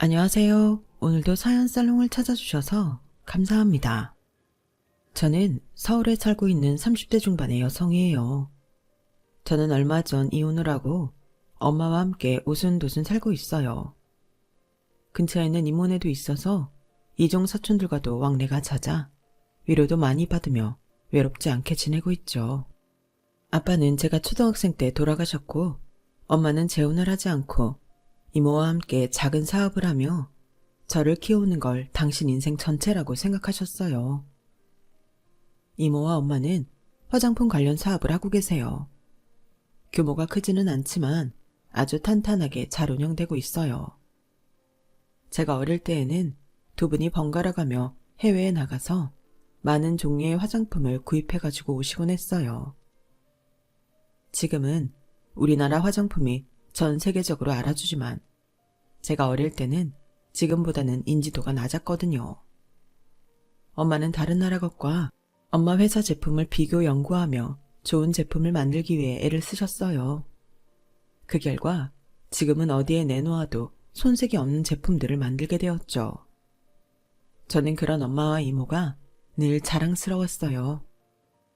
안녕하세요. 오늘도 사연 살롱을 찾아주셔서 감사합니다. 저는 서울에 살고 있는 30대 중반의 여성이에요. 저는 얼마 전 이혼을 하고 엄마와 함께 오순도순 살고 있어요. 근처에는 이모네도 있어서 이종 사촌들과도 왕래가 잦아 위로도 많이 받으며 외롭지 않게 지내고 있죠. 아빠는 제가 초등학생 때 돌아가셨고 엄마는 재혼을 하지 않고 이모와 함께 작은 사업을 하며 저를 키우는 걸 당신 인생 전체라고 생각하셨어요. 이모와 엄마는 화장품 관련 사업을 하고 계세요. 규모가 크지는 않지만 아주 탄탄하게 잘 운영되고 있어요. 제가 어릴 때에는 두 분이 번갈아 가며 해외에 나가서 많은 종류의 화장품을 구입해가지고 오시곤 했어요. 지금은 우리나라 화장품이 전 세계적으로 알아주지만 제가 어릴 때는 지금보다는 인지도가 낮았거든요. 엄마는 다른 나라 것과 엄마 회사 제품을 비교 연구하며 좋은 제품을 만들기 위해 애를 쓰셨어요. 그 결과 지금은 어디에 내놓아도 손색이 없는 제품들을 만들게 되었죠. 저는 그런 엄마와 이모가 늘 자랑스러웠어요.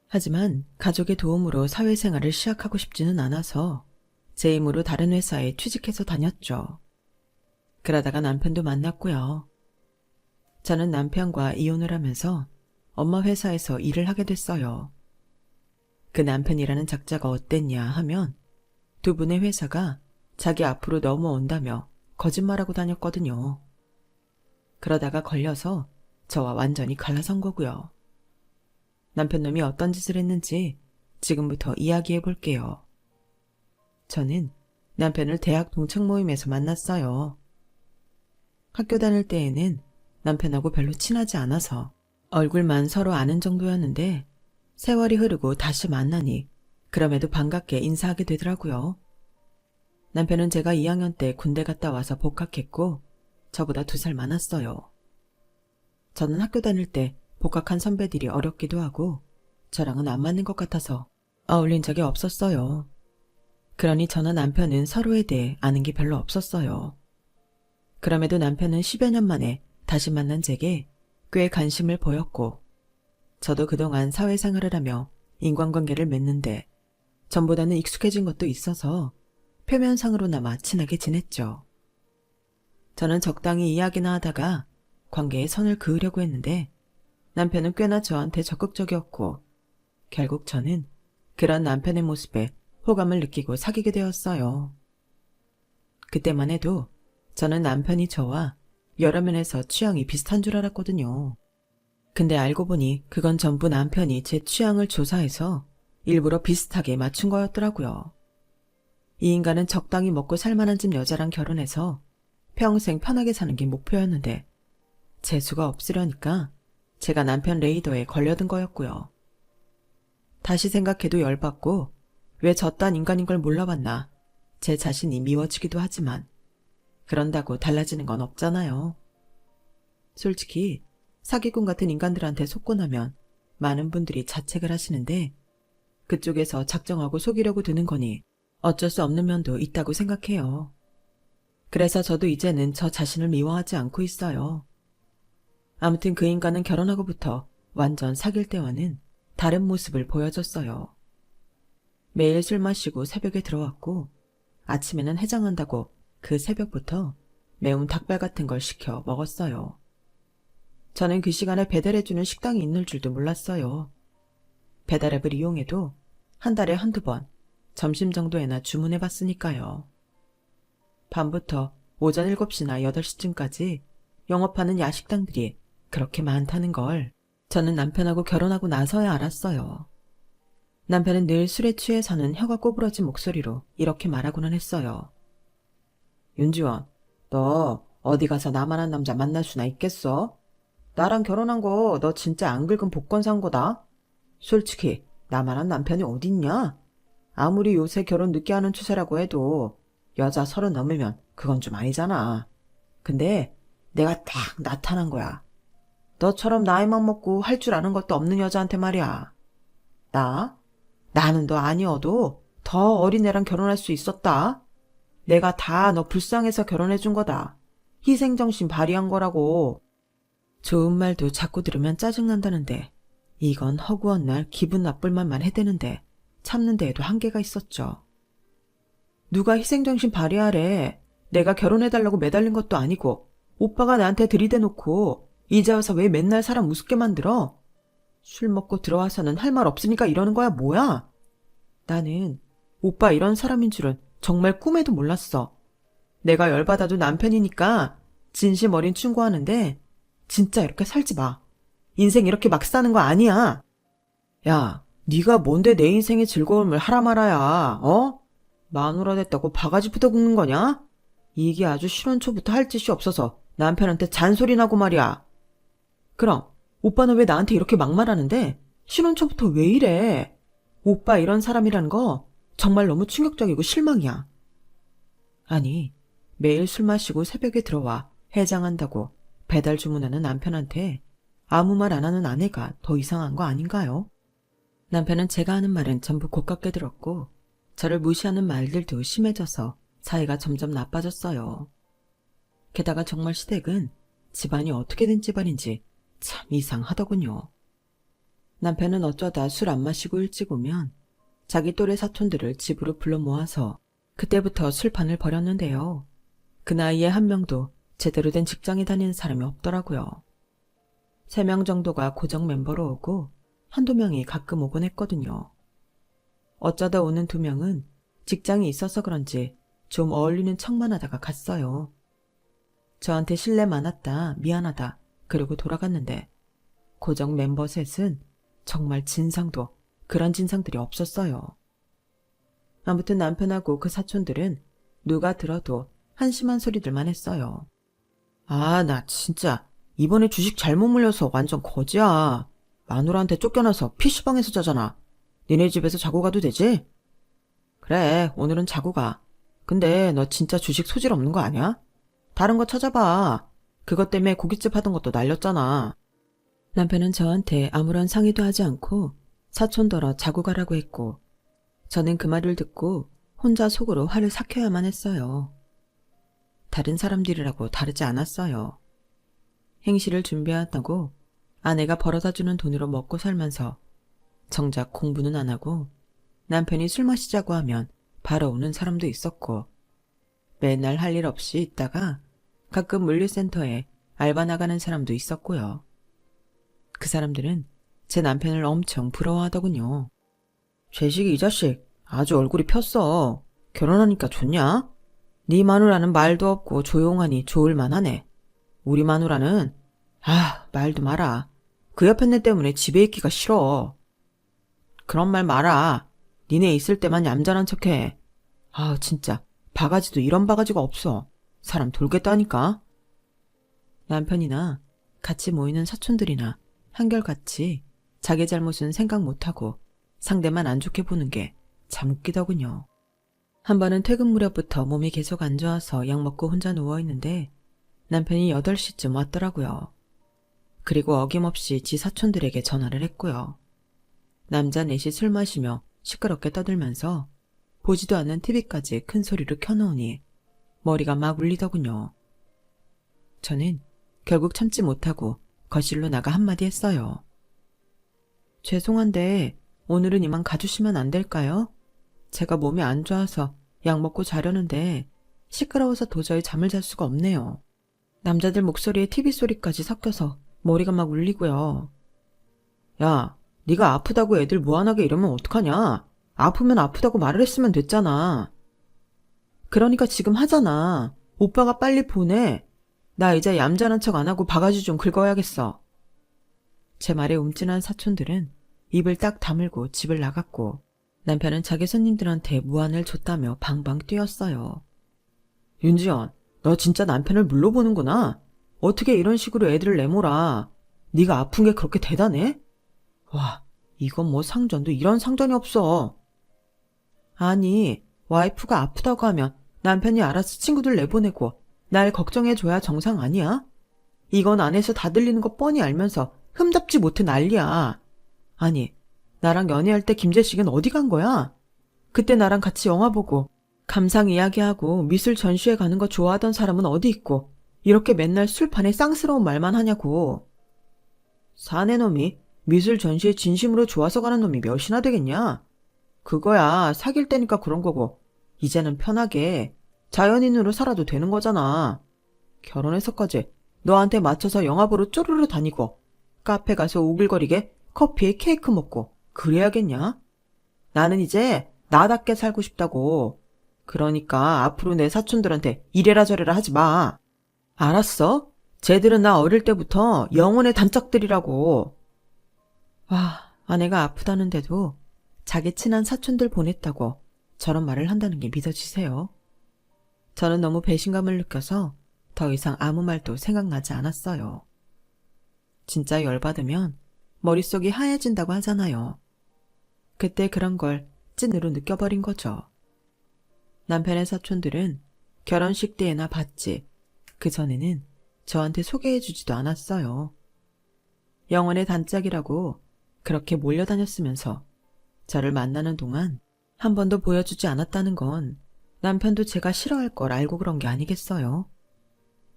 하지만 가족의 도움으로 사회생활을 시작하고 싶지는 않아서 제 힘으로 다른 회사에 취직해서 다녔죠. 그러다가 남편도 만났고요. 저는 남편과 이혼을 하면서 엄마 회사에서 일을 하게 됐어요. 그 남편이라는 작자가 어땠냐 하면 두 분의 회사가 자기 앞으로 넘어온다며 거짓말하고 다녔거든요. 그러다가 걸려서 저와 완전히 갈라선 거고요. 남편놈이 어떤 짓을 했는지 지금부터 이야기해 볼게요. 저는 남편을 대학 동창 모임에서 만났어요. 학교 다닐 때에는 남편하고 별로 친하지 않아서 얼굴만 서로 아는 정도였는데 세월이 흐르고 다시 만나니 그럼에도 반갑게 인사하게 되더라고요. 남편은 제가 2학년 때 군대 갔다 와서 복학했고 저보다 2살 많았어요. 저는 학교 다닐 때 복학한 선배들이 어렵기도 하고 저랑은 안 맞는 것 같아서 어울린 적이 없었어요. 그러니 저나 남편은 서로에 대해 아는 게 별로 없었어요. 그럼에도 남편은 10여 년 만에 다시 만난 제게 꽤 관심을 보였고 저도 그동안 사회생활을 하며 인간관계를 맺는데 전보다는 익숙해진 것도 있어서 표면상으로나마 친하게 지냈죠. 저는 적당히 이야기나 하다가 관계에 선을 그으려고 했는데 남편은 꽤나 저한테 적극적이었고 결국 저는 그런 남편의 모습에 호감을 느끼고 사귀게 되었어요. 그때만 해도 저는 남편이 저와 여러 면에서 취향이 비슷한 줄 알았거든요. 근데 알고 보니 그건 전부 남편이 제 취향을 조사해서 일부러 비슷하게 맞춘 거였더라고요. 이 인간은 적당히 먹고 살만한 집 여자랑 결혼해서 평생 편하게 사는 게 목표였는데 재수가 없으려니까 제가 남편 레이더에 걸려든 거였고요. 다시 생각해도 열받고 왜 저딴 인간인 걸 몰라봤나 제 자신이 미워지기도 하지만 그런다고 달라지는 건 없잖아요. 솔직히 사기꾼 같은 인간들한테 속고 나면 많은 분들이 자책을 하시는데 그쪽에서 작정하고 속이려고 드는 거니 어쩔 수 없는 면도 있다고 생각해요. 그래서 저도 이제는 저 자신을 미워하지 않고 있어요. 아무튼 그 인간은 결혼하고부터 완전 사귈 때와는 다른 모습을 보여줬어요. 매일 술 마시고 새벽에 들어왔고 아침에는 해장한다고 그 새벽부터 매운 닭발 같은 걸 시켜 먹었어요. 저는 그 시간에 배달해주는 식당이 있는 줄도 몰랐어요. 배달앱을 이용해도 한 달에 한두 번 점심 정도에나 주문해봤으니까요. 밤부터 오전 7시나 8시쯤까지 영업하는 야식당들이 그렇게 많다는 걸 저는 남편하고 결혼하고 나서야 알았어요. 남편은 늘 술에 취해서는 혀가 꼬부러진 목소리로 이렇게 말하고는 했어요. 윤지원, 너 어디 가서 나만한 남자 만날 수나 있겠어? 나랑 결혼한 거 너 진짜 안 긁은 복권 산 거다. 솔직히 나만한 남편이 어딨냐? 아무리 요새 결혼 늦게 하는 추세라고 해도 여자 30 넘으면 그건 좀 아니잖아. 근데 내가 딱 나타난 거야. 너처럼 나이만 먹고 할 줄 아는 것도 없는 여자한테 말이야. 나는 너 아니어도 더 어린 애랑 결혼할 수 있었다. 내가 다 너 불쌍해서 결혼해준 거다. 희생정신 발휘한 거라고. 좋은 말도 자꾸 들으면 짜증난다는데 이건 허구한 날 기분 나쁠 만만 해대는데 참는 데에도 한계가 있었죠. 누가 희생정신 발휘하래. 내가 결혼해달라고 매달린 것도 아니고 오빠가 나한테 들이대놓고 이제 와서 왜 맨날 사람 우습게 만들어? 술 먹고 들어와서는 할 말 없으니까 이러는 거야 뭐야? 나는 오빠 이런 사람인 줄은 정말 꿈에도 몰랐어. 내가 열받아도 남편이니까 진심 어린 충고하는데 진짜 이렇게 살지 마. 인생 이렇게 막 사는 거 아니야. 야, 네가 뭔데 내 인생의 즐거움을 하라 말아야, 어? 마누라 됐다고 바가지 붙어 굽는 거냐? 이게 아주 신혼초부터 할 짓이 없어서 남편한테 잔소리 나고 말이야. 그럼 오빠는 왜 나한테 이렇게 막말하는데 신혼초부터 왜 이래? 오빠 이런 사람이라는 거 정말 너무 충격적이고 실망이야. 아니, 매일 술 마시고 새벽에 들어와 해장한다고 배달 주문하는 남편한테 아무 말 안 하는 아내가 더 이상한 거 아닌가요? 남편은 제가 하는 말은 전부 고깝게 들었고 저를 무시하는 말들도 심해져서 사이가 점점 나빠졌어요. 게다가 정말 시댁은 집안이 어떻게 된 집안인지 참 이상하더군요. 남편은 어쩌다 술 안 마시고 일찍 오면 자기 또래 사촌들을 집으로 불러 모아서 그때부터 술판을 벌였는데요. 그 나이에 한 명도 제대로 된 직장에 다니는 사람이 없더라고요. 3명 정도가 고정 멤버로 오고 한두 명이 가끔 오곤 했거든요. 어쩌다 오는 2명은 직장이 있어서 그런지 좀 어울리는 척만 하다가 갔어요. 저한테 실례 많았다, 미안하다, 그러고 돌아갔는데 고정 멤버 셋은 정말 진상도 그런 진상들이 없었어요. 아무튼 남편하고 그 사촌들은 누가 들어도 한심한 소리들만 했어요. 아, 나 진짜 이번에 주식 잘못 물려서 완전 거지야. 마누라한테 쫓겨나서 PC방에서 자잖아. 니네 집에서 자고 가도 되지? 그래, 오늘은 자고 가. 근데 너 진짜 주식 소질 없는 거 아니야? 다른 거 찾아봐. 그것 때문에 고깃집 하던 것도 날렸잖아. 남편은 저한테 아무런 상의도 하지 않고 사촌더러 자고 가라고 했고 저는 그 말을 듣고 혼자 속으로 화를 삭혀야만 했어요. 다른 사람들이라고 다르지 않았어요. 행시를 준비한다고 아내가 벌어다주는 돈으로 먹고 살면서 정작 공부는 안 하고 남편이 술 마시자고 하면 바로 오는 사람도 있었고 맨날 할 일 없이 있다가 가끔 물류센터에 알바 나가는 사람도 있었고요. 그 사람들은 제 남편을 엄청 부러워하더군요. 죄식이 이 자식 아주 얼굴이 폈어. 결혼하니까 좋냐? 네 마누라는 말도 없고 조용하니 좋을 만하네. 우리 마누라는 말도 마라. 그 옆에 내 때문에 집에 있기가 싫어. 그런 말 마라. 니네 있을 때만 얌전한 척해. 진짜 바가지도 이런 바가지가 없어. 사람 돌겠다니까. 남편이나 같이 모이는 사촌들이나 한결같이 자기 잘못은 생각 못하고 상대만 안 좋게 보는 게 참 웃기더군요. 한 번은 퇴근 무렵부터 몸이 계속 안 좋아서 약 먹고 혼자 누워있는데 남편이 8시쯤 왔더라고요. 그리고 어김없이 지 사촌들에게 전화를 했고요. 남자 넷이 술 마시며 시끄럽게 떠들면서 보지도 않는 TV까지 큰 소리로 켜놓으니 머리가 막 울리더군요. 저는 결국 참지 못하고 거실로 나가 한마디 했어요. 죄송한데 오늘은 이만 가주시면 안 될까요? 제가 몸이 안 좋아서 약 먹고 자려는데 시끄러워서 도저히 잠을 잘 수가 없네요. 남자들 목소리에 TV 소리까지 섞여서 머리가 막 울리고요. 야, 네가 아프다고 애들 무안하게 이러면 어떡하냐? 아프면 아프다고 말을 했으면 됐잖아. 그러니까 지금 하잖아. 오빠가 빨리 보내. 나 이제 얌전한 척 안 하고 바가지 좀 긁어야겠어. 제 말에 움찔한 사촌들은 입을 딱 다물고 집을 나갔고 남편은 자기 손님들한테 무안을 줬다며 방방 뛰었어요. 윤지연, 너 진짜 남편을 물러보는구나. 어떻게 이런 식으로 애들을 내몰아. 네가 아픈 게 그렇게 대단해? 와, 이건 뭐 상전도 이런 상전이 없어. 아니, 와이프가 아프다고 하면 남편이 알아서 친구들 내보내고 날 걱정해줘야 정상 아니야? 이건 안에서 다 들리는 거 뻔히 알면서 흠잡지 못해 난리야. 아니, 나랑 연애할 때 김재식은 어디 간 거야? 그때 나랑 같이 영화 보고 감상 이야기하고 미술 전시회 가는 거 좋아하던 사람은 어디 있고 이렇게 맨날 술판에 쌍스러운 말만 하냐고. 사내 놈이 미술 전시에 진심으로 좋아서 가는 놈이 몇이나 되겠냐? 그거야 사귈 때니까 그런 거고 이제는 편하게 자연인으로 살아도 되는 거잖아. 결혼해서까지 너한테 맞춰서 영화 보러 쪼르르 다니고 카페 가서 오글거리게 커피에 케이크 먹고 그래야겠냐? 나는 이제 나답게 살고 싶다고. 그러니까 앞으로 내 사촌들한테 이래라 저래라 하지 마. 알았어? 쟤들은 나 어릴 때부터 영혼의 단짝들이라고. 아내가 아프다는데도 자기 친한 사촌들 보냈다고 저런 말을 한다는 게 믿어지세요? 저는 너무 배신감을 느껴서 더 이상 아무 말도 생각나지 않았어요. 진짜 열받으면 머릿속이 하얘진다고 하잖아요. 그때 그런 걸 찐으로 느껴버린 거죠. 남편의 사촌들은 결혼식 때에나 봤지 그전에는 저한테 소개해주지도 않았어요. 영혼의 단짝이라고 그렇게 몰려다녔으면서 저를 만나는 동안 한 번도 보여주지 않았다는 건 남편도 제가 싫어할 걸 알고 그런 게 아니겠어요?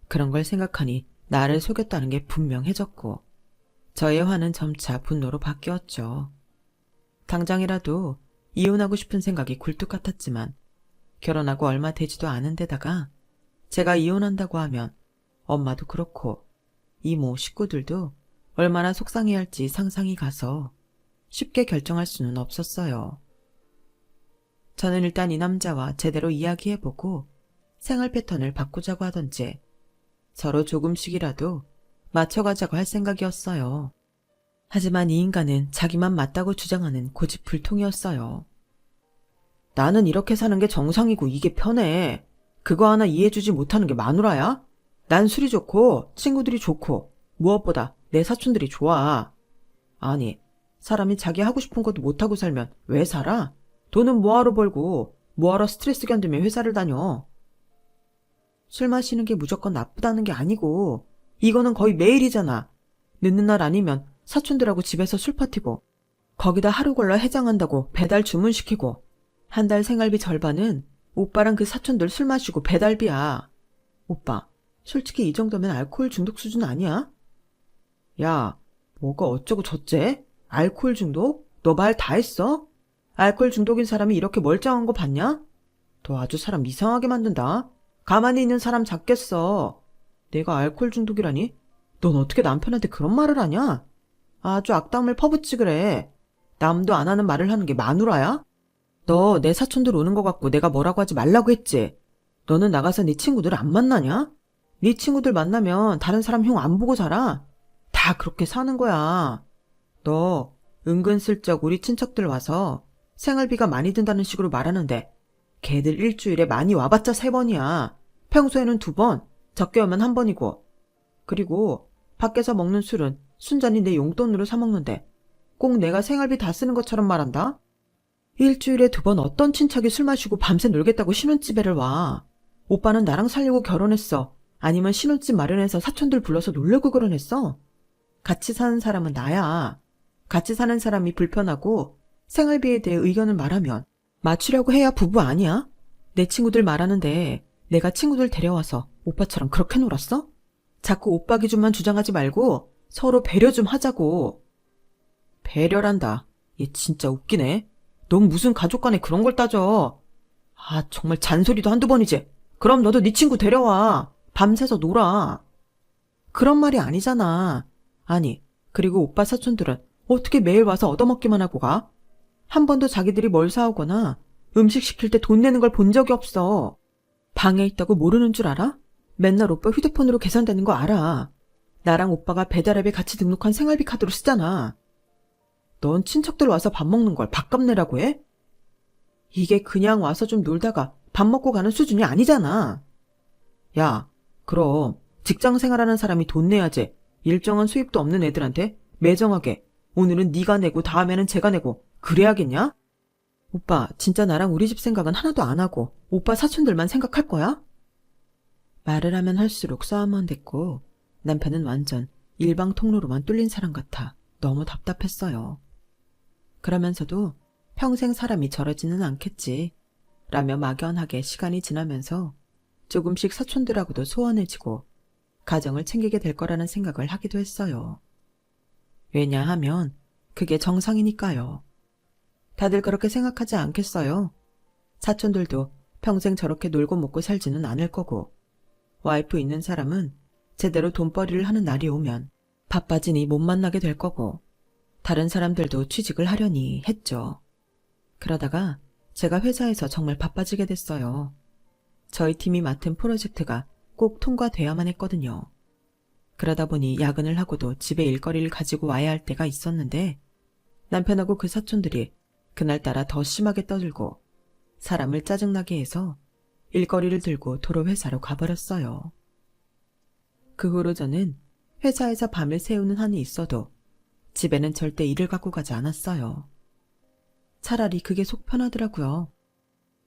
그런 걸 생각하니 나를 속였다는 게 분명해졌고 저의 화는 점차 분노로 바뀌었죠. 당장이라도 이혼하고 싶은 생각이 굴뚝 같았지만 결혼하고 얼마 되지도 않은 데다가 제가 이혼한다고 하면 엄마도 그렇고 이모 식구들도 얼마나 속상해할지 상상이 가서 쉽게 결정할 수는 없었어요. 저는 일단 이 남자와 제대로 이야기해보고 생활 패턴을 바꾸자고 하던지 서로 조금씩이라도 맞춰가자고 할 생각이었어요. 하지만 이 인간은 자기만 맞다고 주장하는 고집불통이었어요. 나는 이렇게 사는 게 정상이고 이게 편해. 그거 하나 이해해주지 못하는 게 마누라야? 난 술이 좋고 친구들이 좋고 무엇보다 내 사촌들이 좋아. 아니, 사람이 자기 하고 싶은 것도 못하고 살면 왜 살아? 돈은 뭐하러 벌고 뭐하러 스트레스 견디며 회사를 다녀. 술 마시는 게 무조건 나쁘다는 게 아니고 이거는 거의 매일이잖아. 늦는 날 아니면 사촌들하고 집에서 술 파티고 거기다 하루 걸러 해장한다고 배달 주문시키고 한 달 생활비 절반은 오빠랑 그 사촌들 술 마시고 배달비야. 오빠, 솔직히 이 정도면 알코올 중독 수준 아니야? 야, 뭐가 어쩌고 저째? 알코올 중독? 너 말 다 했어? 알코올 중독인 사람이 이렇게 멀쩡한 거 봤냐? 너 아주 사람 이상하게 만든다. 가만히 있는 사람 잡겠어. 내가 알코올 중독이라니? 넌 어떻게 남편한테 그런 말을 하냐? 아주 악담을 퍼붓지 그래. 남도 안 하는 말을 하는 게 마누라야? 너 내 사촌들 오는 거 같고 내가 뭐라고 하지 말라고 했지? 너는 나가서 네 친구들 안 만나냐? 네 친구들 만나면 다른 사람 형 안 보고 살아? 다 그렇게 사는 거야. 너 은근슬쩍 우리 친척들 와서 생활비가 많이 든다는 식으로 말하는데 걔들 일주일에 많이 와봤자 3번이야. 평소에는 2번, 적게 오면 1번이고. 그리고 밖에서 먹는 술은 순전히 내 용돈으로 사 먹는데 꼭 내가 생활비 다 쓰는 것처럼 말한다? 일주일에 2번 어떤 친척이 술 마시고 밤새 놀겠다고 신혼집에를 와. 오빠는 나랑 살려고 결혼했어. 아니면 신혼집 마련해서 사촌들 불러서 놀려고 결혼했어? 같이 사는 사람은 나야. 같이 사는 사람이 불편하고 생활비에 대해 의견을 말하면 맞추려고 해야 부부 아니야? 내 친구들 말하는데 내가 친구들 데려와서 오빠처럼 그렇게 놀았어? 자꾸 오빠 기준만 주장하지 말고 서로 배려 좀 하자고. 배려란다. 얘 진짜 웃기네. 넌 무슨 가족 간에 그런 걸 따져. 아, 정말 잔소리도 한두 번이지. 그럼 너도 네 친구 데려와. 밤새서 놀아. 그런 말이 아니잖아. 아니, 그리고 오빠 사촌들은 어떻게 매일 와서 얻어먹기만 하고 가? 한 번도 자기들이 뭘 사오거나 음식 시킬 때 돈 내는 걸 본 적이 없어. 방에 있다고 모르는 줄 알아? 맨날 오빠 휴대폰으로 계산되는 거 알아. 나랑 오빠가 배달앱에 같이 등록한 생활비 카드로 쓰잖아. 넌 친척들 와서 밥 먹는 걸 밥값 내라고 해? 이게 그냥 와서 좀 놀다가 밥 먹고 가는 수준이 아니잖아. 야, 그럼 직장 생활하는 사람이 돈 내야지. 일정한 수입도 없는 애들한테 매정하게 오늘은 네가 내고 다음에는 제가 내고 그래야겠냐? 오빠 진짜 나랑 우리 집 생각은 하나도 안 하고 오빠 사촌들만 생각할 거야? 말을 하면 할수록 싸움만 됐고 남편은 완전 일방 통로로만 뚫린 사람 같아 너무 답답했어요. 그러면서도 평생 사람이 저러지는 않겠지 라며 막연하게 시간이 지나면서 조금씩 사촌들하고도 소원해지고 가정을 챙기게 될 거라는 생각을 하기도 했어요. 왜냐하면 그게 정상이니까요. 다들 그렇게 생각하지 않겠어요? 사촌들도 평생 저렇게 놀고 먹고 살지는 않을 거고, 와이프 있는 사람은 제대로 돈벌이를 하는 날이 오면 바빠지니 못 만나게 될 거고, 다른 사람들도 취직을 하려니 했죠. 그러다가 제가 회사에서 정말 바빠지게 됐어요. 저희 팀이 맡은 프로젝트가 꼭 통과돼야만 했거든요. 그러다 보니 야근을 하고도 집에 일거리를 가지고 와야 할 때가 있었는데, 남편하고 그 사촌들이 그날따라 더 심하게 떠들고 사람을 짜증나게 해서 일거리를 들고 도로 회사로 가버렸어요. 그 후로 저는 회사에서 밤을 새우는 한이 있어도 집에는 절대 일을 갖고 가지 않았어요. 차라리 그게 속 편하더라고요.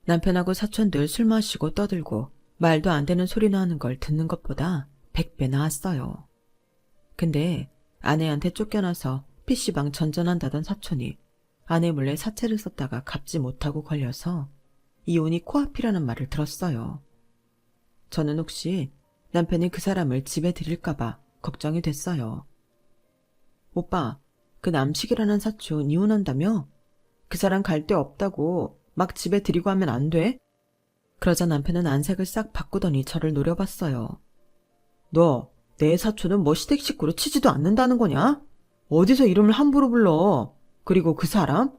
남편하고 사촌들 술 마시고 떠들고 말도 안 되는 소리나 하는 걸 듣는 것보다 100배 나았어요. 근데 아내한테 쫓겨나서 PC방 전전한다던 사촌이 아내 몰래 사채를 썼다가 갚지 못하고 걸려서 이혼이 코앞이라는 말을 들었어요. 저는 혹시 남편이 그 사람을 집에 들일까봐 걱정이 됐어요. 오빠, 그 남식이라는 사촌 이혼한다며? 그 사람 갈 데 없다고 막 집에 들이고 하면 안 돼? 그러자 남편은 안색을 싹 바꾸더니 저를 노려봤어요. 너, 내 사촌은 뭐 시댁 식구로 치지도 않는다는 거냐? 어디서 이름을 함부로 불러? 그리고 그 사람?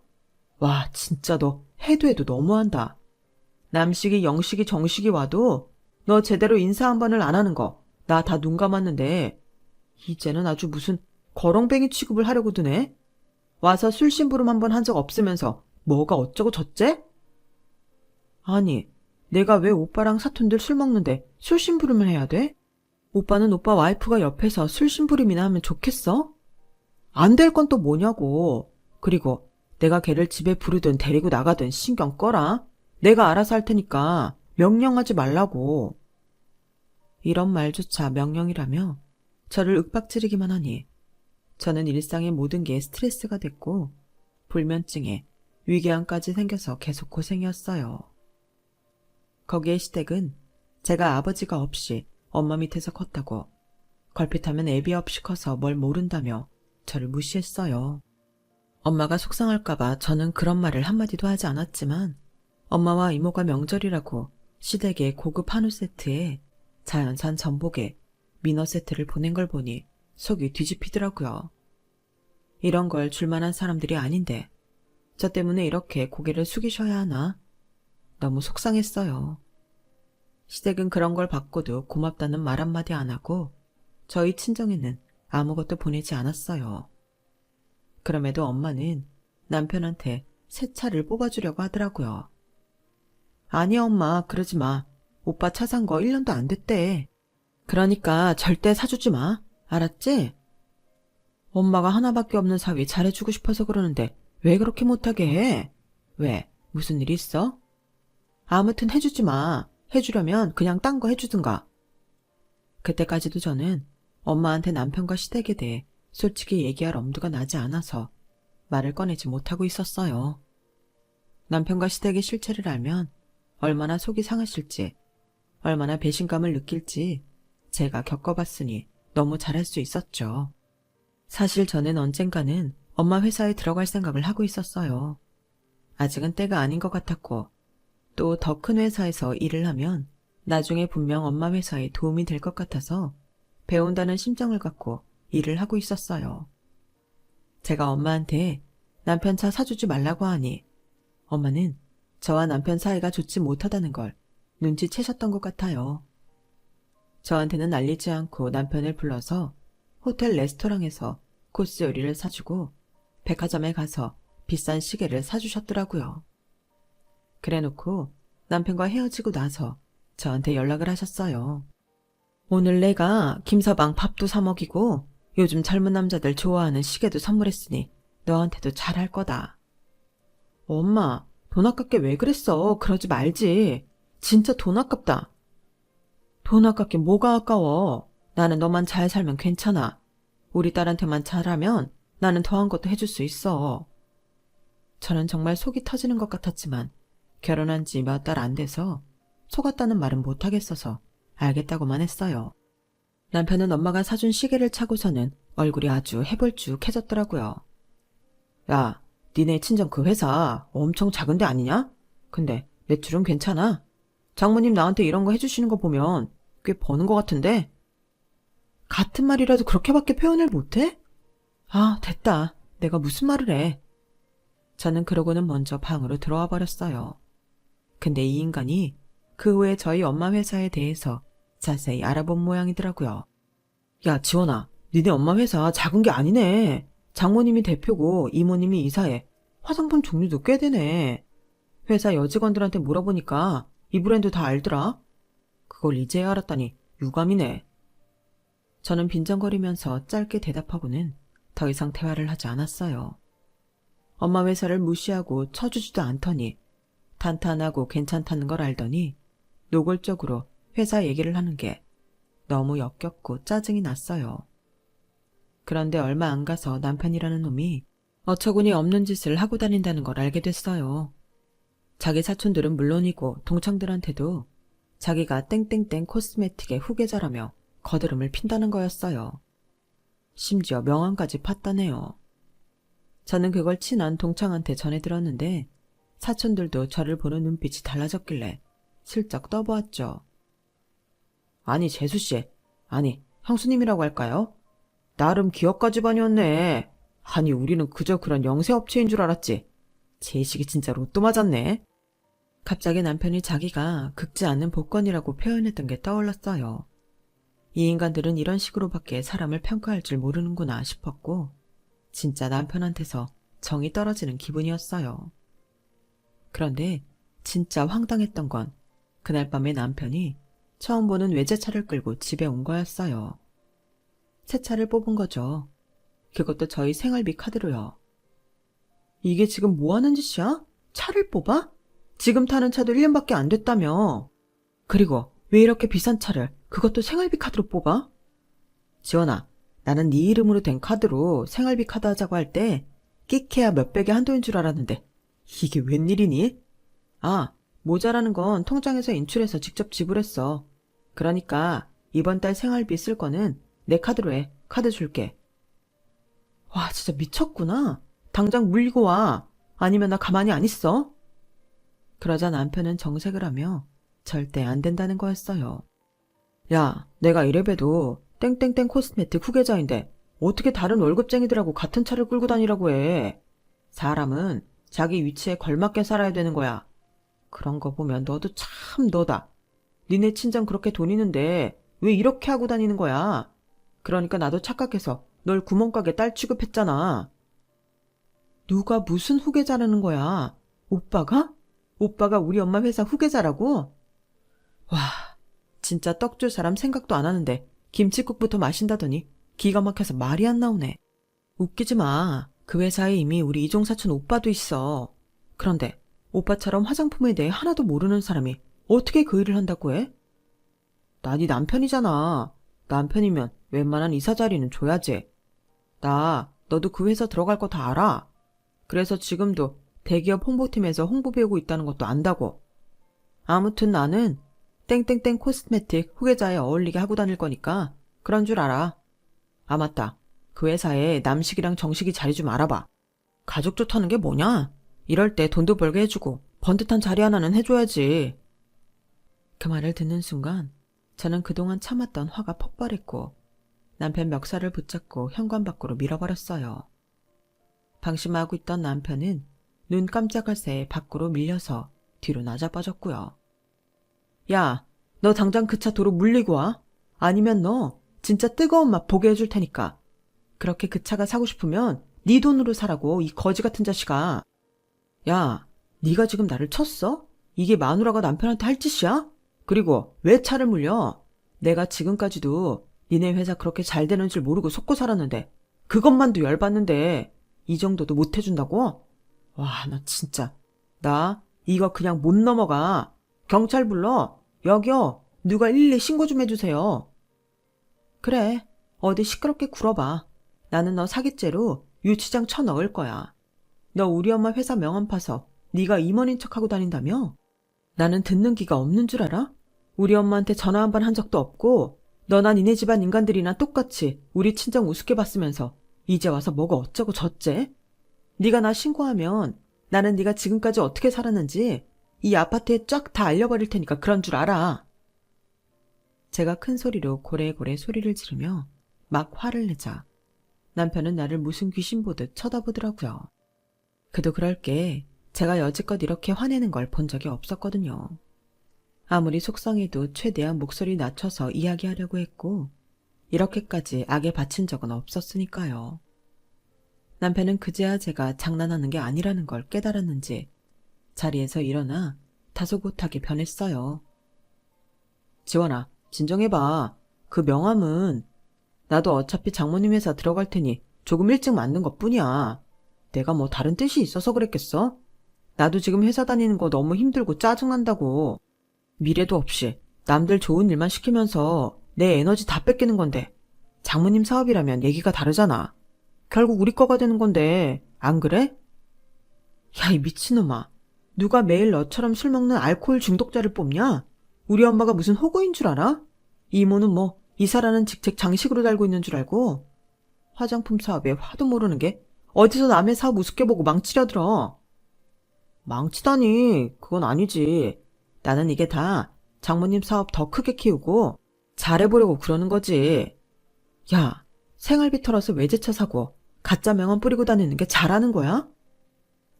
와, 진짜 너 해도 너무한다. 남식이, 영식이, 정식이 와도 너 제대로 인사 한 번을 안 하는 거 나 다 눈 감았는데 이제는 아주 무슨 거렁뱅이 취급을 하려고 드네? 와서 술 심부름 한 번 한 적 없으면서 뭐가 어쩌고 저째? 아니, 내가 왜 오빠랑 사촌들 술 먹는데 술 심부름을 해야 돼? 오빠는 오빠 와이프가 옆에서 술 심부름이나 하면 좋겠어? 안 될 건 또 뭐냐고. 그리고 내가 걔를 집에 부르든 데리고 나가든 신경 꺼라. 내가 알아서 할 테니까 명령하지 말라고. 이런 말조차 명령이라며 저를 윽박지르기만 하니 저는 일상의 모든 게 스트레스가 됐고 불면증에 위궤양까지 생겨서 계속 고생이었어요. 거기에 시댁은 제가 아버지가 없이 엄마 밑에서 컸다고, 걸핏하면 애비 없이 커서 뭘 모른다며 저를 무시했어요. 엄마가 속상할까봐 저는 그런 말을 한마디도 하지 않았지만 엄마와 이모가 명절이라고 시댁에 고급 한우 세트에 자연산 전복에 민어 세트를 보낸 걸 보니 속이 뒤집히더라고요. 이런 걸 줄만한 사람들이 아닌데 저 때문에 이렇게 고개를 숙이셔야 하나? 너무 속상했어요. 시댁은 그런 걸 받고도 고맙다는 말 한마디 안 하고 저희 친정에는 아무것도 보내지 않았어요. 그럼에도 엄마는 남편한테 새 차를 뽑아주려고 하더라고요. 아니 엄마, 그러지 마. 오빠 차 산 거 1년도 안 됐대. 그러니까 절대 사주지 마. 알았지? 엄마가 하나밖에 없는 사위 잘해주고 싶어서 그러는데 왜 그렇게 못하게 해? 왜? 무슨 일 있어? 아무튼 해주지 마. 해주려면 그냥 딴 거 해주든가. 그때까지도 저는 엄마한테 남편과 시댁에 대해 솔직히 얘기할 엄두가 나지 않아서 말을 꺼내지 못하고 있었어요. 남편과 시댁의 실체를 알면 얼마나 속이 상하실지, 얼마나 배신감을 느낄지 제가 겪어봤으니 너무 잘할 수 있었죠. 사실 저는 언젠가는 엄마 회사에 들어갈 생각을 하고 있었어요. 아직은 때가 아닌 것 같았고 또 더 큰 회사에서 일을 하면 나중에 분명 엄마 회사에 도움이 될 것 같아서 배운다는 심정을 갖고 일을 하고 있었어요. 제가 엄마한테 남편 차 사주지 말라고 하니 엄마는 저와 남편 사이가 좋지 못하다는 걸 눈치채셨던 것 같아요. 저한테는 알리지 않고 남편을 불러서 호텔 레스토랑에서 코스 요리를 사주고 백화점에 가서 비싼 시계를 사주셨더라고요. 그래놓고 남편과 헤어지고 나서 저한테 연락을 하셨어요. 오늘 내가 김서방 밥도 사 먹이고 요즘 젊은 남자들 좋아하는 시계도 선물했으니 너한테도 잘할 거다. 엄마, 돈 아깝게 왜 그랬어? 그러지 말지. 진짜 돈 아깝다. 돈 아깝게 뭐가 아까워. 나는 너만 잘 살면 괜찮아. 우리 딸한테만 잘하면 나는 더한 것도 해줄 수 있어. 저는 정말 속이 터지는 것 같았지만 결혼한 지 몇 달 안 돼서 속았다는 말은 못하겠어서 알겠다고만 했어요. 남편은 엄마가 사준 시계를 차고서는 얼굴이 아주 해벌쭉해졌더라고요. 야, 니네 친정 그 회사 엄청 작은 데 아니냐? 근데 매출은 괜찮아? 장모님 나한테 이런 거 해주시는 거 보면 꽤 버는 것 같은데? 같은 말이라도 그렇게밖에 표현을 못해? 아, 됐다. 내가 무슨 말을 해. 저는 그러고는 먼저 방으로 들어와 버렸어요. 근데 이 인간이 그 후에 저희 엄마 회사에 대해서 자세히 알아본 모양이더라고요. 야, 지원아, 니네 엄마 회사 작은 게 아니네. 장모님이 대표고 이모님이 이사해. 화장품 종류도 꽤 되네. 회사 여직원들한테 물어보니까 이 브랜드 다 알더라. 그걸 이제야 알았다니 유감이네. 저는 빈정거리면서 짧게 대답하고는 더 이상 대화를 하지 않았어요. 엄마 회사를 무시하고 쳐주지도 않더니 탄탄하고 괜찮다는 걸 알더니 노골적으로 회사 얘기를 하는 게 너무 역겹고 짜증이 났어요. 그런데 얼마 안 가서 남편이라는 놈이 어처구니 없는 짓을 하고 다닌다는 걸 알게 됐어요. 자기 사촌들은 물론이고 동창들한테도 자기가 땡땡땡 코스메틱의 후계자라며 거드름을 핀다는 거였어요. 심지어 명함까지 팠다네요. 저는 그걸 친한 동창한테 전해 들었는데 사촌들도 저를 보는 눈빛이 달라졌길래 슬쩍 떠보았죠. 아니 재수씨, 아니 형수님이라고 할까요? 나름 기업가 집안이었네. 아니 우리는 그저 그런 영세업체인 줄 알았지. 제식이 진짜 로또 맞았네. 갑자기 남편이 자기가 긁지 않는 복권이라고 표현했던 게 떠올랐어요. 이 인간들은 이런 식으로밖에 사람을 평가할 줄 모르는구나 싶었고 진짜 남편한테서 정이 떨어지는 기분이었어요. 그런데 진짜 황당했던 건 그날 밤에 남편이 처음 보는 외제차를 끌고 집에 온 거였어요. 새 차를 뽑은 거죠. 그것도 저희 생활비 카드로요. 이게 지금 뭐 하는 짓이야? 차를 뽑아? 지금 타는 차도 1년밖에 안 됐다며. 그리고 왜 이렇게 비싼 차를 그것도 생활비 카드로 뽑아? 지원아, 나는 네 이름으로 된 카드로 생활비 카드 하자고 할 때 끼케야 몇백의 한도인 줄 알았는데 이게 웬일이니? 아, 모자라는 건 통장에서 인출해서 직접 지불했어. 그러니까 이번 달 생활비 쓸 거는 내 카드로 해. 카드 줄게. 와, 진짜 미쳤구나. 당장 물리고 와. 아니면 나 가만히 안 있어. 그러자 남편은 정색을 하며 절대 안 된다는 거였어요. 야, 내가 이래봬도 땡땡땡 코스메틱 후계자인데 어떻게 다른 월급쟁이들하고 같은 차를 끌고 다니라고 해. 사람은 자기 위치에 걸맞게 살아야 되는 거야. 그런 거 보면 너도 참 너다. 니네 친정 그렇게 돈 있는데 왜 이렇게 하고 다니는 거야. 그러니까 나도 착각해서 널 구멍가게 딸 취급했잖아. 누가 무슨 후계자라는 거야? 오빠가? 오빠가 우리 엄마 회사 후계자라고? 와, 진짜 떡 줄 사람 생각도 안 하는데 김칫국부터 마신다더니 기가 막혀서 말이 안 나오네. 웃기지 마. 그 회사에 이미 우리 이종사촌 오빠도 있어. 그런데 오빠처럼 화장품에 대해 하나도 모르는 사람이 어떻게 그 일을 한다고 해? 나 네 남편이잖아. 남편이면 웬만한 이사 자리는 줘야지. 너도 그 회사 들어갈 거 다 알아. 그래서 지금도 대기업 홍보팀에서 홍보 배우고 있다는 것도 안다고. 아무튼 나는 땡땡땡 코스메틱 후계자에 어울리게 하고 다닐 거니까 그런 줄 알아. 아 맞다. 그 회사에 남식이랑 정식이 자리 좀 알아봐. 가족 좋다는 게 뭐냐? 이럴 때 돈도 벌게 해주고 번듯한 자리 하나는 해줘야지. 그 말을 듣는 순간 저는 그동안 참았던 화가 폭발했고 남편 멱살을 붙잡고 현관 밖으로 밀어버렸어요. 방심하고 있던 남편은 눈 깜짝할 새에 밖으로 밀려서 뒤로 나자빠졌고요. 야, 너 당장 그 차 도로 물리고 와. 아니면 너 진짜 뜨거운 맛 보게 해줄 테니까. 그렇게 그 차가 사고 싶으면 네 돈으로 사라고, 이 거지 같은 자식아. 야, 네가 지금 나를 쳤어? 이게 마누라가 남편한테 할 짓이야? 그리고 왜 차를 물려? 내가 지금까지도 니네 회사 그렇게 잘 되는 줄 모르고 속고 살았는데 그것만도 열받는데 이 정도도 못 해준다고? 와, 나 진짜. 나 이거 그냥 못 넘어가. 경찰 불러. 여기요. 누가 112 신고 좀 해주세요. 그래. 어디 시끄럽게 굴어봐. 나는 너 사기죄로 유치장 쳐넣을 거야. 너 우리 엄마 회사 명함 파서 네가 임원인 척하고 다닌다며? 나는 듣는 기가 없는 줄 알아? 우리 엄마한테 전화 한 번 한 적도 없고 너나 니네 집안 인간들이나 똑같이 우리 친정 우습게 봤으면서 이제 와서 뭐가 어쩌고 저째? 네가 나 신고하면 나는 네가 지금까지 어떻게 살았는지 이 아파트에 쫙 다 알려버릴 테니까 그런 줄 알아. 제가 큰 소리로 고래고래 소리를 지르며 막 화를 내자 남편은 나를 무슨 귀신 보듯 쳐다보더라고요. 그도 그럴게 제가 여지껏 이렇게 화내는 걸 본 적이 없었거든요. 아무리 속상해도 최대한 목소리 낮춰서 이야기하려고 했고 이렇게까지 악에 바친 적은 없었으니까요. 남편은 그제야 제가 장난하는 게 아니라는 걸 깨달았는지 자리에서 일어나 다소곳하게 변했어요. 지원아, 진정해봐. 그 명함은 나도 어차피 장모님 회사 들어갈 테니 조금 일찍 만든 것뿐이야. 내가 뭐 다른 뜻이 있어서 그랬겠어? 나도 지금 회사 다니는 거 너무 힘들고 짜증난다고. 미래도 없이 남들 좋은 일만 시키면서 내 에너지 다 뺏기는 건데 장모님 사업이라면 얘기가 다르잖아. 결국 우리 거가 되는 건데 안 그래? 야, 이 미친놈아. 누가 매일 너처럼 술 먹는 알코올 중독자를 뽑냐? 우리 엄마가 무슨 호구인 줄 알아? 이모는 뭐 이사라는 직책 장식으로 달고 있는 줄 알고 화장품 사업에 화도 모르는 게 어디서 남의 사업 우습게 보고 망치려 들어. 망치다니 그건 아니지. 나는 이게 다 장모님 사업 더 크게 키우고 잘해보려고 그러는 거지. 야, 생활비 털어서 외제차 사고 가짜 명함 뿌리고 다니는 게 잘하는 거야?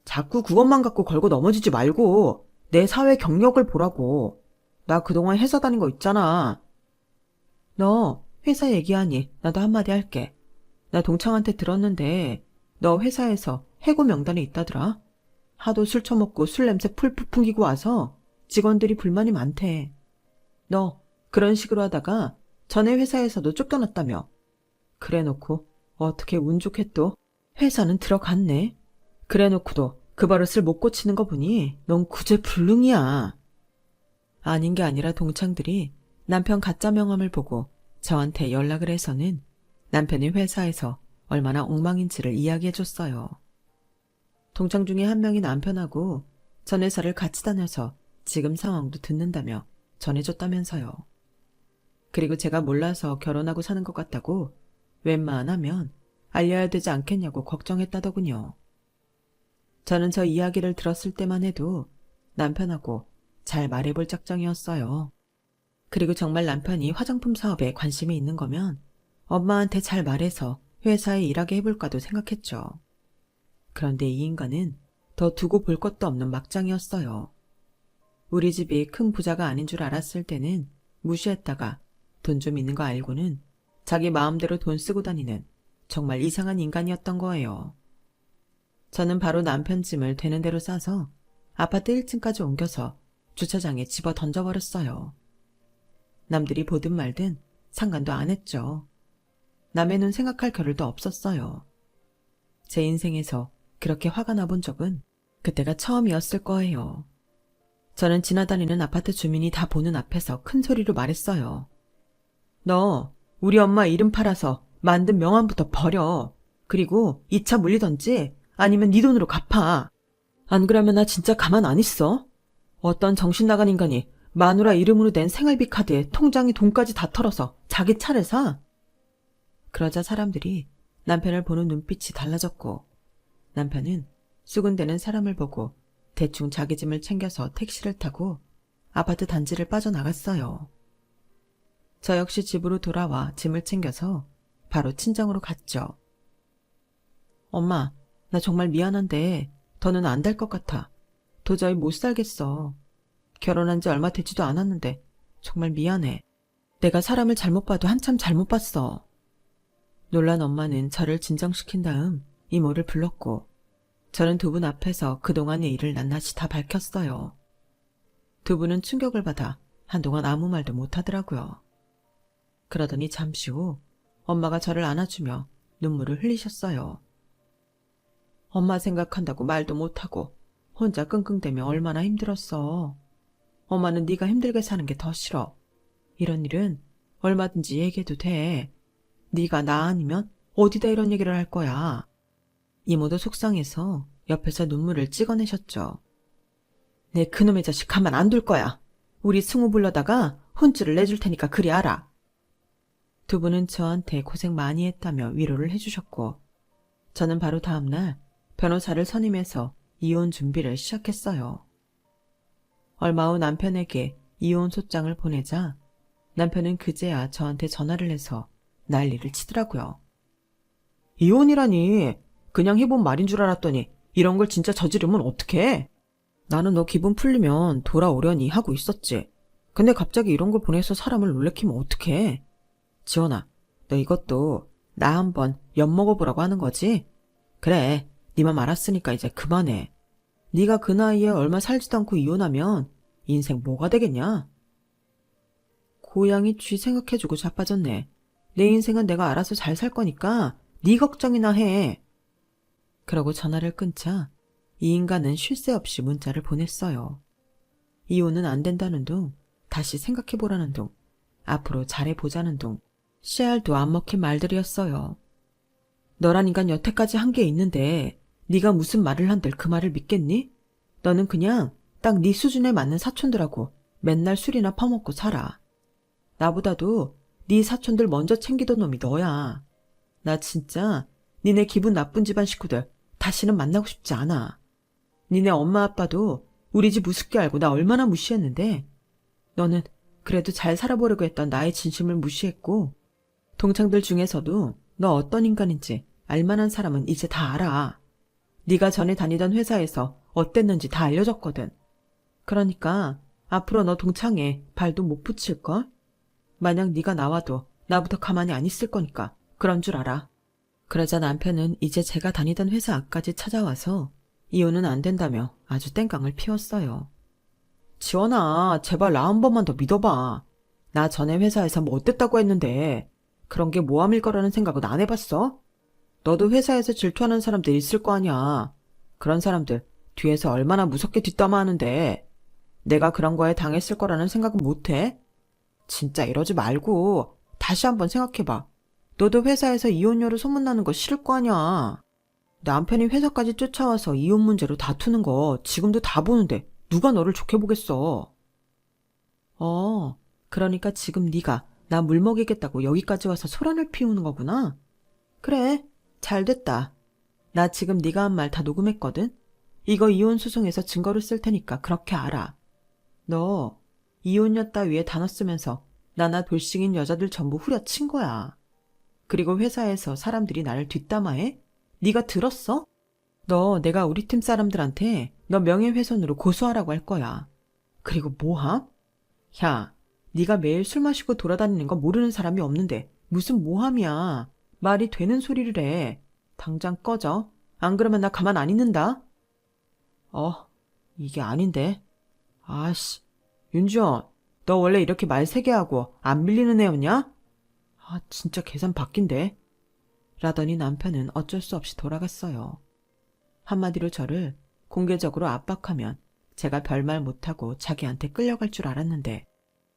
자꾸 그것만 갖고 걸고 넘어지지 말고 내 사회 경력을 보라고. 나 그동안 회사 다닌 거 있잖아. 너 회사 얘기하니 나도 한마디 할게. 나 동창한테 들었는데 너 회사에서 해고 명단에 있다더라. 하도 술 처먹고 술 냄새 풀풀 풍기고 와서 직원들이 불만이 많대. 너 그런 식으로 하다가 전에 회사에서도 쫓겨났다며. 그래놓고 어떻게 운 좋게 또 회사는 들어갔네. 그래놓고도 그 버릇을 못 고치는 거 보니 넌 구제불능이야. 아닌 게 아니라 동창들이 남편 가짜 명함을 보고 저한테 연락을 해서는 남편이 회사에서 얼마나 엉망인지를 이야기해줬어요. 동창 중에 한 명이 남편하고 전 회사를 같이 다녀서 지금 상황도 듣는다며 전해줬다면서요. 그리고 제가 몰라서 결혼하고 사는 것 같다고 웬만하면 알려야 되지 않겠냐고 걱정했다더군요. 저는 저 이야기를 들었을 때만 해도 남편하고 잘 말해볼 작정이었어요. 그리고 정말 남편이 화장품 사업에 관심이 있는 거면 엄마한테 잘 말해서 회사에 일하게 해볼까도 생각했죠. 그런데 이 인간은 더 두고 볼 것도 없는 막장이었어요. 우리 집이 큰 부자가 아닌 줄 알았을 때는 무시했다가 돈 좀 있는 거 알고는 자기 마음대로 돈 쓰고 다니는 정말 이상한 인간이었던 거예요. 저는 바로 남편 짐을 되는 대로 싸서 아파트 1층까지 옮겨서 주차장에 집어 던져버렸어요. 남들이 보든 말든 상관도 안 했죠. 남의 눈 생각할 겨를도 없었어요. 제 인생에서 그렇게 화가 나본 적은 그때가 처음이었을 거예요. 저는 지나다니는 아파트 주민이 다 보는 앞에서 큰 소리로 말했어요. 너 우리 엄마 이름 팔아서 만든 명함부터 버려. 그리고 이 차 물리던지 아니면 네 돈으로 갚아. 안 그러면 나 진짜 가만 안 있어. 어떤 정신 나간 인간이 마누라 이름으로 낸 생활비 카드에 통장에 돈까지 다 털어서 자기 차를 사. 그러자 사람들이 남편을 보는 눈빛이 달라졌고 남편은 수군대는 사람을 보고 대충 자기 짐을 챙겨서 택시를 타고 아파트 단지를 빠져나갔어요. 저 역시 집으로 돌아와 짐을 챙겨서 바로 친정으로 갔죠. 엄마, 나 정말 미안한데 더는 안 될 것 같아. 도저히 못 살겠어. 결혼한 지 얼마 되지도 않았는데 정말 미안해. 내가 사람을 잘못 봐도 한참 잘못 봤어. 놀란 엄마는 저를 진정시킨 다음 이모를 불렀고 저는 두 분 앞에서 그동안의 일을 낱낱이 다 밝혔어요. 두 분은 충격을 받아 한동안 아무 말도 못하더라고요. 그러더니 잠시 후 엄마가 저를 안아주며 눈물을 흘리셨어요. 엄마 생각한다고 말도 못하고 혼자 끙끙대며 얼마나 힘들었어. 엄마는 네가 힘들게 사는 게 더 싫어. 이런 일은 얼마든지 얘기해도 돼. 네가 나 아니면 어디다 이런 얘기를 할 거야. 이모도 속상해서 옆에서 눈물을 찍어내셨죠. 내 그놈의 자식 가만 안 둘 거야. 우리 승우 불러다가 혼쭐을 내줄 테니까 그리 알아. 두 분은 저한테 고생 많이 했다며 위로를 해주셨고, 저는 바로 다음날 변호사를 선임해서 이혼 준비를 시작했어요. 얼마 후 남편에게 이혼 소장을 보내자 남편은 그제야 저한테 전화를 해서 난리를 치더라고요. 이혼이라니, 그냥 해본 말인 줄 알았더니 이런 걸 진짜 저지르면 어떡해? 나는 너 기분 풀리면 돌아오려니 하고 있었지. 근데 갑자기 이런 걸 보내서 사람을 놀래키면 어떡해? 지원아, 너 이것도 나 한번 엿먹어보라고 하는 거지? 그래, 네 맘 알았으니까 이제 그만해. 네가 그 나이에 얼마 살지도 않고 이혼하면 인생 뭐가 되겠냐? 고양이 쥐 생각해주고 자빠졌네. 내 인생은 내가 알아서 잘 살 거니까 네 걱정이나 해. 그러고 전화를 끊자 이 인간은 쉴 새 없이 문자를 보냈어요. 이혼은 안 된다는 둥, 다시 생각해보라는 둥, 앞으로 잘해보자는 둥, 씨알도 안 먹힌 말들이었어요. 너란 인간 여태까지 한 게 있는데 네가 무슨 말을 한들 그 말을 믿겠니? 너는 그냥 딱 네 수준에 맞는 사촌들하고 맨날 술이나 퍼먹고 살아. 나보다도 네 사촌들 먼저 챙기던 놈이 너야. 나 진짜 니네 기분 나쁜 집안 식구들 다시는 만나고 싶지 않아. 니네 엄마 아빠도 우리 집 우습게 알고 나 얼마나 무시했는데 너는 그래도 잘 살아보려고 했던 나의 진심을 무시했고 동창들 중에서도 너 어떤 인간인지 알만한 사람은 이제 다 알아. 네가 전에 다니던 회사에서 어땠는지 다 알려줬거든. 그러니까 앞으로 너 동창에 발도 못 붙일걸? 만약 네가 나와도 나부터 가만히 안 있을 거니까 그런 줄 알아. 그러자 남편은 이제 제가 다니던 회사 앞까지 찾아와서 이혼은 안 된다며 아주 땡깡을 피웠어요. 지원아, 제발 나 한 번만 더 믿어봐. 나 전에 회사에서 뭐 어땠다고 했는데 그런 게 모함일 거라는 생각은 안 해봤어? 너도 회사에서 질투하는 사람들 있을 거 아니야. 그런 사람들 뒤에서 얼마나 무섭게 뒷담화하는데 내가 그런 거에 당했을 거라는 생각은 못해? 진짜 이러지 말고 다시 한번 생각해봐. 너도 회사에서 이혼녀로 소문나는 거 싫을 거 아니야. 남편이 회사까지 쫓아와서 이혼 문제로 다투는 거 지금도 다 보는데 누가 너를 좋게 보겠어. 그러니까 지금 네가 나 물먹이겠다고 여기까지 와서 소란을 피우는 거구나. 그래, 잘됐다. 나 지금 네가 한 말 다 녹음했거든. 이거 이혼 소송에서 증거로 쓸 테니까 그렇게 알아. 너 이혼녀 따위에 단어 쓰면서 나나 돌싱인 여자들 전부 후려친 거야. 그리고 회사에서 사람들이 나를 뒷담화해? 네가 들었어? 너 내가 우리 팀 사람들한테 너 명예훼손으로 고소하라고 할 거야. 그리고 모함? 야, 네가 매일 술 마시고 돌아다니는 거 모르는 사람이 없는데 무슨 모함이야. 말이 되는 소리를 해. 당장 꺼져. 안 그러면 나 가만 안 있는다. 이게 아닌데. 아씨, 윤주원, 너 원래 이렇게 말 세게 하고 안 밀리는 애였냐? 진짜 계산 바뀐대. 라더니 남편은 어쩔 수 없이 돌아갔어요. 한마디로 저를 공개적으로 압박하면 제가 별말 못하고 자기한테 끌려갈 줄 알았는데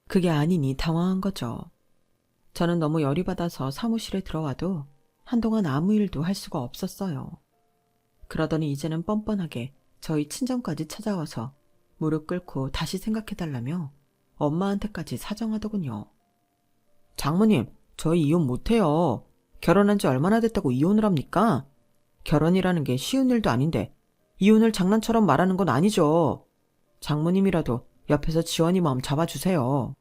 그게 아니니 당황한 거죠. 저는 너무 열이 받아서 사무실에 들어와도 한동안 아무 일도 할 수가 없었어요. 그러더니 이제는 뻔뻔하게 저희 친정까지 찾아와서 무릎 꿇고 다시 생각해달라며 엄마한테까지 사정하더군요. 장모님, 저희 이혼 못해요. 결혼한 지 얼마나 됐다고 이혼을 합니까? 결혼이라는 게 쉬운 일도 아닌데 이혼을 장난처럼 말하는 건 아니죠. 장모님이라도 옆에서 지원이 마음 잡아주세요.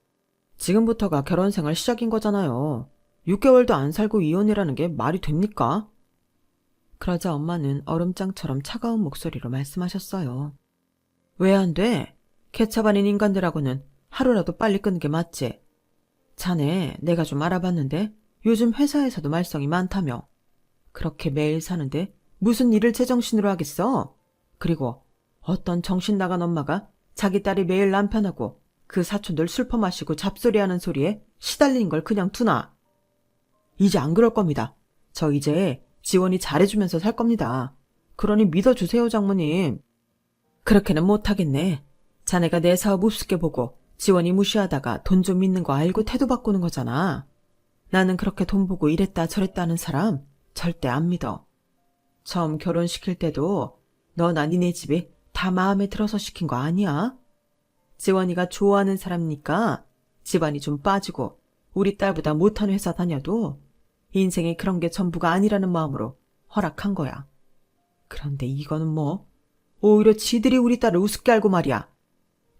지금부터가 결혼 생활 시작인 거잖아요. 6개월도 안 살고 이혼이라는 게 말이 됩니까? 그러자 엄마는 얼음장처럼 차가운 목소리로 말씀하셨어요. 왜 안 돼? 케찹 아닌 인간들하고는 하루라도 빨리 끊는 게 맞지. 자네, 내가 좀 알아봤는데 요즘 회사에서도 말썽이 많다며. 그렇게 매일 사는데 무슨 일을 제정신으로 하겠어? 그리고 어떤 정신 나간 엄마가 자기 딸이 매일 남편하고 그 사촌들 술 퍼마시고 잡소리하는 소리에 시달리는 걸 그냥 두나? 이제 안 그럴 겁니다. 저 이제 지원이 잘해주면서 살 겁니다. 그러니 믿어주세요, 장모님. 그렇게는 못하겠네. 자네가 내 사업 우습게 보고 지원이 무시하다가 돈 좀 있는 거 알고 태도 바꾸는 거잖아. 나는 그렇게 돈 보고 이랬다 저랬다 하는 사람 절대 안 믿어. 처음 결혼시킬 때도 너나 니네 집이 다 마음에 들어서 시킨 거 아니야? 지원이가 좋아하는 사람이니까 집안이 좀 빠지고 우리 딸보다 못한 회사 다녀도 인생에 그런 게 전부가 아니라는 마음으로 허락한 거야. 그런데 이거는 뭐 오히려 지들이 우리 딸을 우습게 알고 말이야.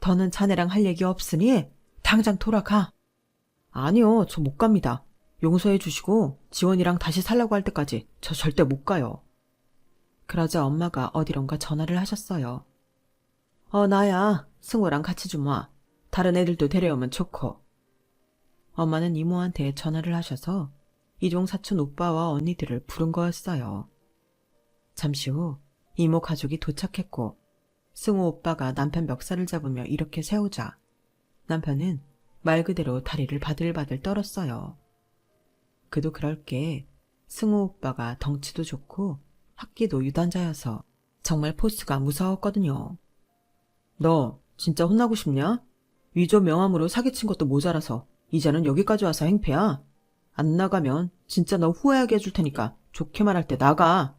더는 자네랑 할 얘기 없으니 당장 돌아가. 아니요, 저 못 갑니다. 용서해 주시고 지원이랑 다시 살라고 할 때까지 저 절대 못 가요. 그러자 엄마가 어디론가 전화를 하셨어요. 나야. 승우랑 같이 좀 와. 다른 애들도 데려오면 좋고. 엄마는 이모한테 전화를 하셔서 이종 사촌 오빠와 언니들을 부른 거였어요. 잠시 후 이모 가족이 도착했고 승우 오빠가 남편 멱살을 잡으며 이렇게 세우자 남편은 말 그대로 다리를 바들바들 떨었어요. 그도 그럴 게 승우 오빠가 덩치도 좋고 학기도 유단자여서 정말 포스가 무서웠거든요. 너 진짜 혼나고 싶냐? 위조 명함으로 사기친 것도 모자라서 이제는 여기까지 와서 행패야. 안 나가면 진짜 너 후회하게 해줄 테니까 좋게 말할 때 나가.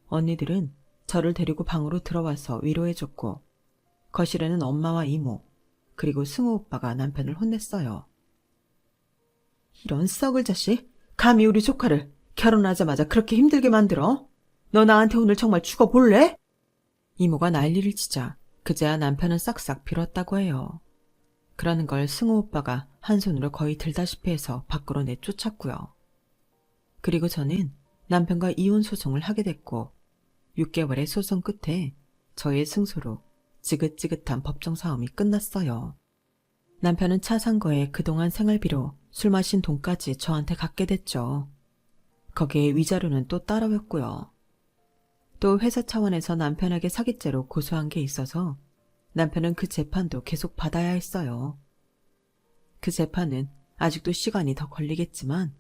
언니들은 저를 데리고 방으로 들어와서 위로해줬고 거실에는 엄마와 이모 그리고 승우 오빠가 남편을 혼냈어요. 이런 썩을 자식, 감히 우리 조카를 결혼하자마자 그렇게 힘들게 만들어? 너 나한테 오늘 정말 죽어볼래? 이모가 난리를 치자 그제야 남편은 싹싹 빌었다고 해요. 그러는 걸 승우 오빠가 한 손으로 거의 들다시피 해서 밖으로 내쫓았고요. 그리고 저는 남편과 이혼 소송을 하게 됐고 6개월의 소송 끝에 저의 승소로 지긋지긋한 법정 싸움이 끝났어요. 남편은 차 산 거에 그동안 생활비로 술 마신 돈까지 저한테 갚게 됐죠. 거기에 위자료는 또 따라왔고요. 또 회사 차원에서 남편에게 사기죄로 고소한 게 있어서 남편은 그 재판도 계속 받아야 했어요. 그 재판은 아직도 시간이 더 걸리겠지만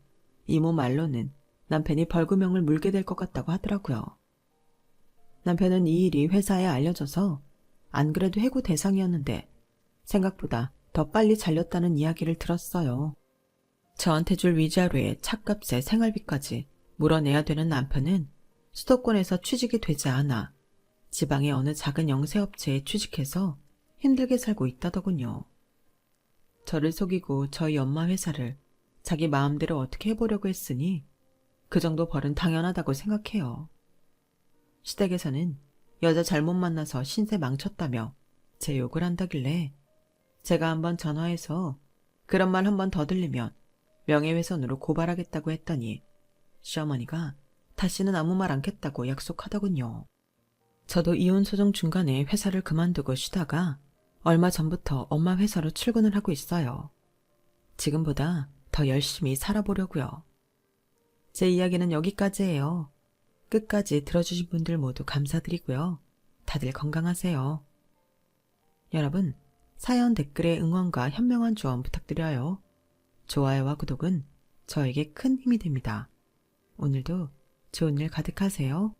이모 말로는 남편이 벌금형을 물게 될 것 같다고 하더라고요. 남편은 이 일이 회사에 알려져서 안 그래도 해고 대상이었는데 생각보다 더 빨리 잘렸다는 이야기를 들었어요. 저한테 줄 위자료에 차값에 생활비까지 물어내야 되는 남편은 수도권에서 취직이 되지 않아 지방의 어느 작은 영세업체에 취직해서 힘들게 살고 있다더군요. 저를 속이고 저희 엄마 회사를 자기 마음대로 어떻게 해보려고 했으니 그 정도 벌은 당연하다고 생각해요. 시댁에서는 여자 잘못 만나서 신세 망쳤다며 제 욕을 한다길래 제가 한번 전화해서 그런 말 한 번 더 들리면 명예훼손으로 고발하겠다고 했더니 시어머니가 다시는 아무 말 않겠다고 약속하더군요. 저도 이혼 소송 중간에 회사를 그만두고 쉬다가 얼마 전부터 엄마 회사로 출근을 하고 있어요. 지금보다 더 열심히 살아보려고요. 제 이야기는 여기까지예요. 끝까지 들어주신 분들 모두 감사드리고요. 다들 건강하세요. 여러분, 사연 댓글에 응원과 현명한 조언 부탁드려요. 좋아요와 구독은 저에게 큰 힘이 됩니다. 오늘도 좋은 일 가득하세요.